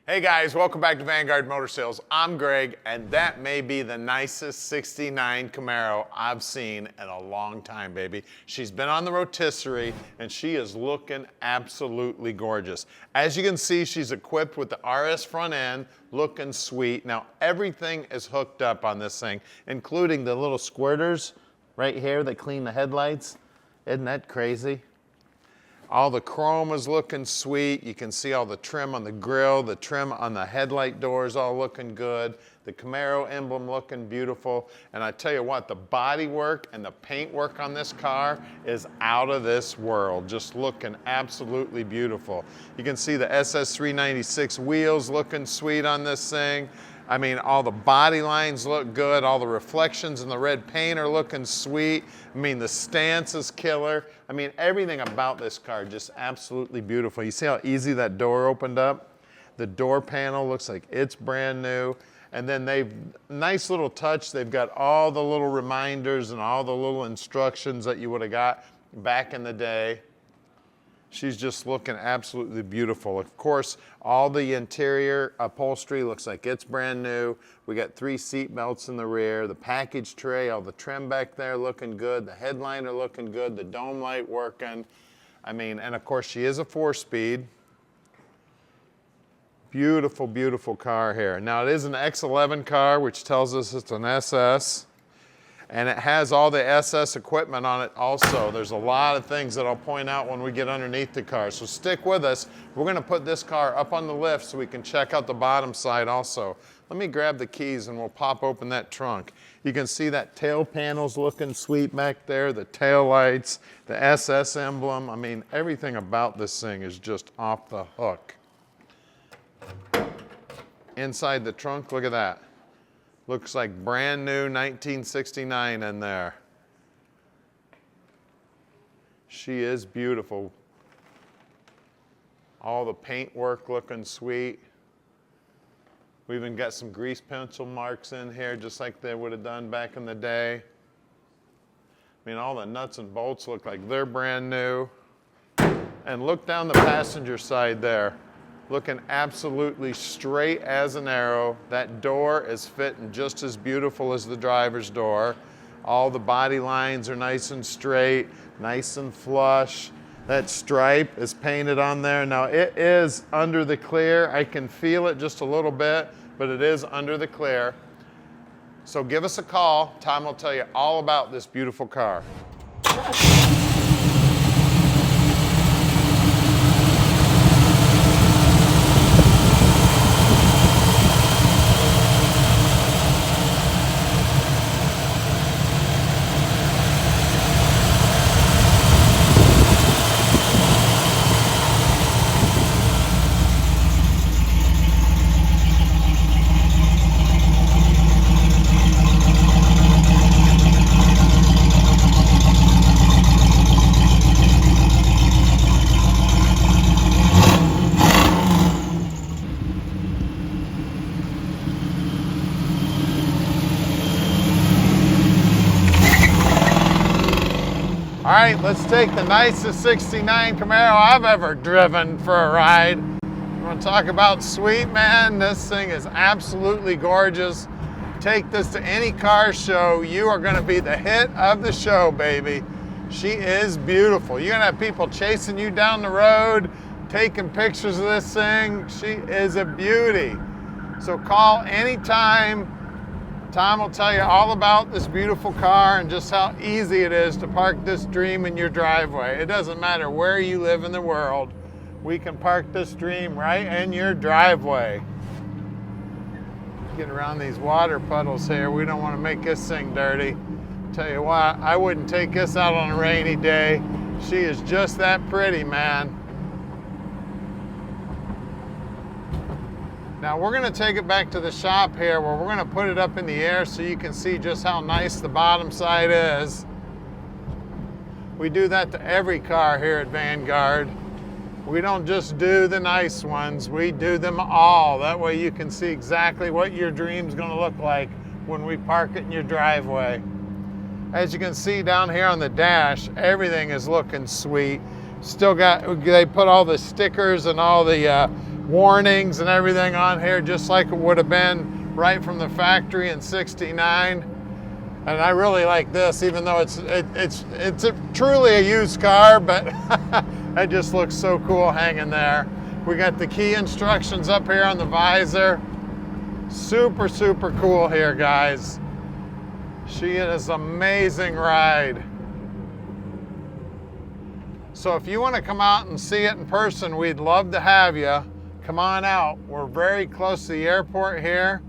Hey guys, welcome back to Vanguard Motor Sales. I'm Greg, and that may be the nicest 69 Camaro I've seen in a long time, baby. She's been on the Rotisserie, and she is looking absolutely gorgeous. As you can see, she's equipped with the RS front end, looking sweet. Now, everything is hooked up on this thing, including the little squirters right here that clean the headlights. Isn't that crazy? All the chrome is looking sweet. You can see all the trim on the grille, the trim on the headlight doors all looking good. The Camaro emblem looking beautiful. And I tell you what, the body work and the paint work on this car is out of this world. Just looking absolutely beautiful. You can see the SS396 wheels looking sweet on this thing. I mean, all the body lines look good. All the reflections in the red paint are looking sweet. I mean, the stance is killer. I mean, everything about this car just absolutely beautiful. You see how easy that door opened up? The door panel looks like it's brand new. And then they've, nice little touch, they've got all the little reminders and all the little instructions that you would have got back in the day. She's just looking absolutely beautiful. Of course, all the interior upholstery looks like it's brand new. We got 3 seat belts in the rear, the package tray, all the trim back there looking good, the headliner looking good, the dome light working. I mean, and of course she is a 4-speed. Beautiful, beautiful car here. Now it is an X11 car, which tells us it's an SS. And it has all the SS equipment on it also. There's a lot of things that I'll point out when we get underneath the car. So stick with us. We're gonna put this car up on the lift so we can check out the bottom side also. Let me grab the keys and we'll pop open that trunk. You can see that tail panel's looking sweet back there, the tail lights, the SS emblem. I mean, everything about this thing is just off the hook. Inside the trunk, look at that. Looks like brand new 1969 in there. She is beautiful. All the paint work looking sweet. We even got some grease pencil marks in here, just like they would have done back in the day. I mean, all the nuts and bolts look like they're brand new. And look down the passenger side there. Looking absolutely straight as an arrow. That door is fitting just as beautiful as the driver's door. All the body lines are nice and straight, nice and flush. That stripe is painted on there. Now it is under the clear. I can feel it just a little bit, but it is under the clear. So give us a call. Tom will tell you all about this beautiful car. All right, let's take the nicest 69 Camaro I've ever driven for a ride. You want to talk about sweet, man? This thing is absolutely gorgeous. Take this to any car show. You are going to be the hit of the show, baby. She is beautiful. You're going to have people chasing you down the road, taking pictures of this thing. She is a beauty. So call anytime. Tom will tell you all about this beautiful car and just how easy it is to park this dream in your driveway. It doesn't matter where you live in the world. We can park this dream right in your driveway. Get around these water puddles here. We don't want to make this thing dirty. Tell you what, I wouldn't take this out on a rainy day. She is just that pretty, man. Now we're going to take it back to the shop here where we're going to put it up in the air so you can see just how nice the bottom side is. We do that to every car here at Vanguard. We don't just do the nice ones, we do them all. That way you can see exactly what your dream's going to look like when we park it in your driveway. As you can see down here on the dash, everything is looking sweet. Still got, they put all the stickers and all the warnings and everything on here, just like it would have been right from the factory in '69. And I really like this, even though it's truly a used car, but it just looks so cool hanging there. We got the key instructions up here on the visor. Super, super cool here, guys. She is an amazing ride. So if you want to come out and see it in person, we'd love to have you. Come on out. We're very close to the airport here.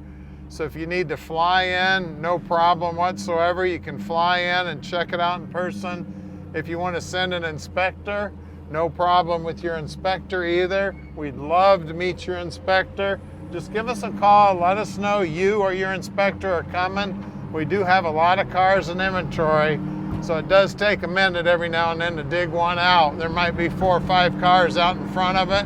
So if you need to fly in, no problem whatsoever. You can fly in and check it out in person. If you want to send an inspector, no problem with your inspector either. We'd love to meet your inspector. Just give us a call. Let us know you or your inspector are coming. We do have a lot of cars in inventory, so it does take a minute every now and then to dig one out. There might be 4 or 5 cars out in front of it.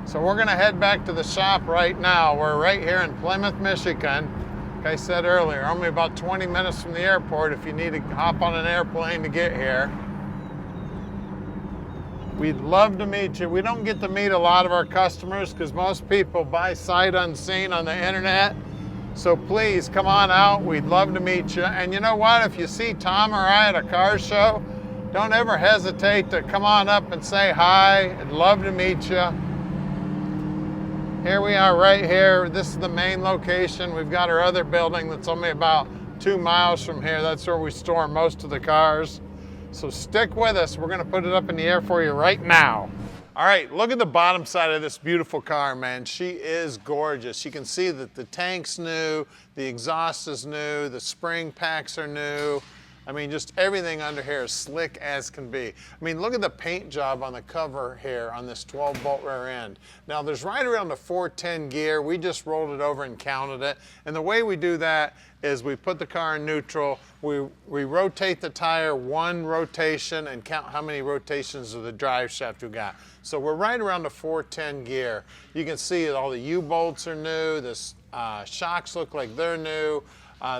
So we're gonna head back to the shop right now. We're right here in Plymouth, Michigan. Like I said earlier, only about 20 minutes from the airport if you need to hop on an airplane to get here. We'd love to meet you. We don't get to meet a lot of our customers because most people buy sight unseen on the internet. So please come on out. We'd love to meet you. And you know what? If you see Tom or I at a car show, don't ever hesitate to come on up and say hi. I'd love to meet you. Here we are right here. This is the main location. We've got our other building that's only about 2 miles from here. That's where we store most of the cars. So stick with us. We're gonna put it up in the air for you right now. All right, look at the bottom side of this beautiful car, man. She is gorgeous. You can see that the tank's new, the exhaust is new, the spring packs are new. I mean, just everything under here is slick as can be. I mean, look at the paint job on the cover here on this 12-bolt rear end. Now, there's right around a 410 gear. We just rolled it over and counted it. And the way we do that is we put the car in neutral, we rotate the tire 1 rotation and count how many rotations of the drive shaft we got. So we're right around the 410 gear. You can see all the U-bolts are new, the shocks look like they're new.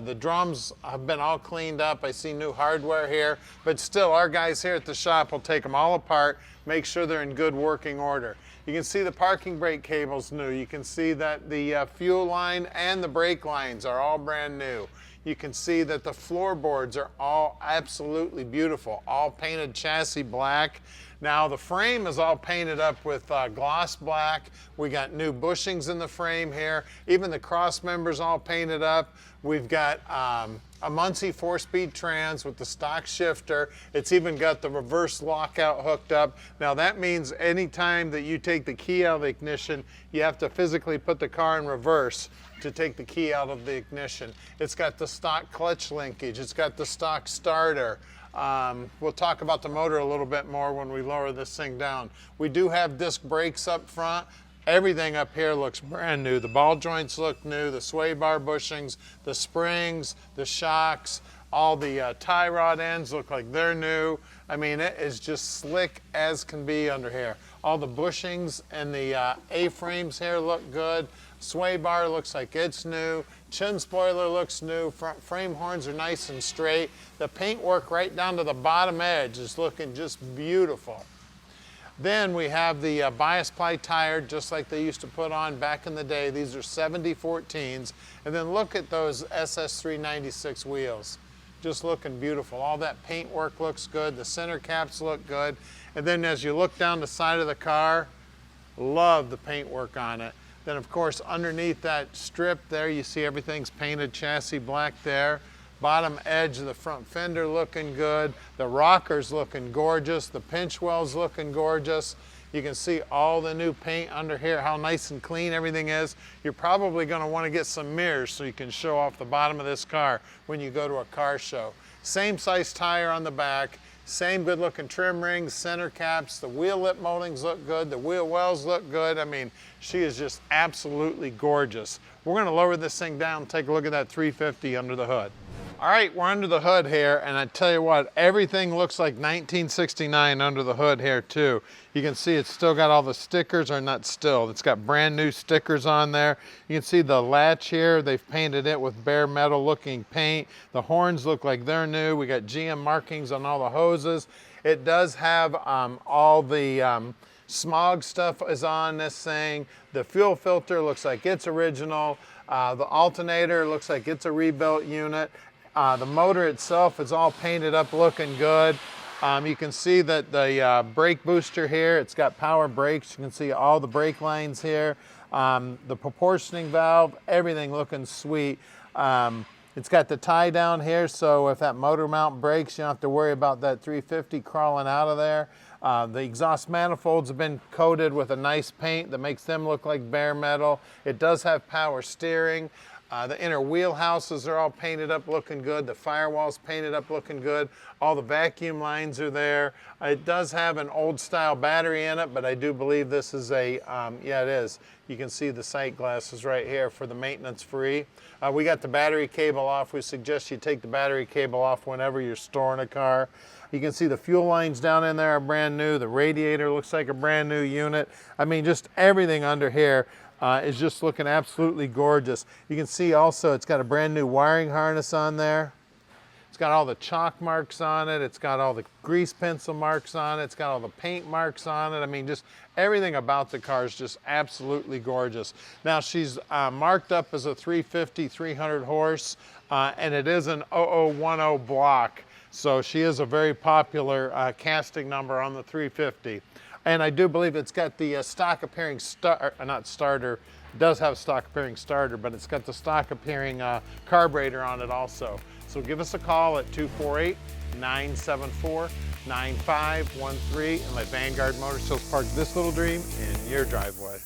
The drums have been all cleaned up. I see new hardware here, but still our guys here at the shop will take them all apart, make sure they're in good working order. You can see the parking brake cable's new. You can see that the fuel line and the brake lines are all brand new. You can see that the floorboards are all absolutely beautiful, all painted chassis black. Now the frame is all painted up with gloss black. We got new bushings in the frame here. Even the cross members all painted up. We've got a Muncie 4-speed trans with the stock shifter. It's even got the reverse lockout hooked up. Now that means anytime that you take the key out of the ignition, you have to physically put the car in reverse to take the key out of the ignition. It's got the stock clutch linkage. It's got the stock starter. We'll talk about the motor a little bit more when we lower this thing down. We do have disc brakes up front. Everything up here looks brand new. The ball joints look new, the sway bar bushings, the springs, the shocks, all the tie rod ends look like they're new. I mean, it is just slick as can be under here. All the bushings and the A-frames here look good. Sway bar looks like it's new. Chin spoiler looks new. Front frame horns are nice and straight. The paintwork right down to the bottom edge is looking just beautiful. Then we have the bias ply tire, just like they used to put on back in the day. These are 7014s. And then look at those SS396 wheels. Just looking beautiful. All that paintwork looks good. The center caps look good. And then as you look down the side of the car, love the paintwork on it. Then of course underneath that strip there, you see everything's painted chassis black there. Bottom edge of the front fender looking good. The rockers looking gorgeous. The pinch wells looking gorgeous. You can see all the new paint under here, how nice and clean everything is. You're probably going to want to get some mirrors so you can show off the bottom of this car when you go to a car show. Same size tire on the back. Same good looking trim rings, center caps, the wheel lip moldings look good, the wheel wells look good. I mean, she is just absolutely gorgeous. We're gonna lower this thing down and take a look at that 350 under the hood. All right, we're under the hood here, and I tell you what, everything looks like 1969 under the hood here too. You can see it's still got all the stickers, or not still, it's got brand new stickers on there. You can see the latch here, they've painted it with bare metal looking paint. The horns look like they're new. We got GM markings on all the hoses. It does have all the smog stuff is on this thing. The fuel filter looks like it's original. The alternator looks like it's a rebuilt unit. The motor itself is all painted up looking good. You can see that the brake booster here, it's got power brakes. You can see all the brake lines here. The proportioning valve, everything looking sweet. It's got the tie down here, so if that motor mount breaks, you don't have to worry about that 350 crawling out of there. The exhaust manifolds have been coated with a nice paint that makes them look like bare metal. It does have power steering. The inner wheelhouses are all painted up looking good. The firewall's painted up looking good. All the vacuum lines are there. It does have an old style battery in it, but I do believe this is a, yeah it is. You can see the sight glasses right here for the maintenance free. We got the battery cable off. We suggest you take the battery cable off whenever you're storing a car. You can see the fuel lines down in there are brand new. The radiator looks like a brand new unit. I mean, just everything under here is just looking absolutely gorgeous. You can see also it's got a brand new wiring harness on there. It's got all the chalk marks on it. It's got all the grease pencil marks on it. It's got all the paint marks on it. I mean, just everything about the car is just absolutely gorgeous. Now, she's marked up as a 350, 300 horse, and it is an 0010 block. So she is a very popular casting number on the 350. And I do believe it's got the stock appearing starter. It does have stock appearing starter, but it's got the stock appearing carburetor on it also. So give us a call at 248-974-9513 and let Vanguard Motor Sales park this little dream in your driveway.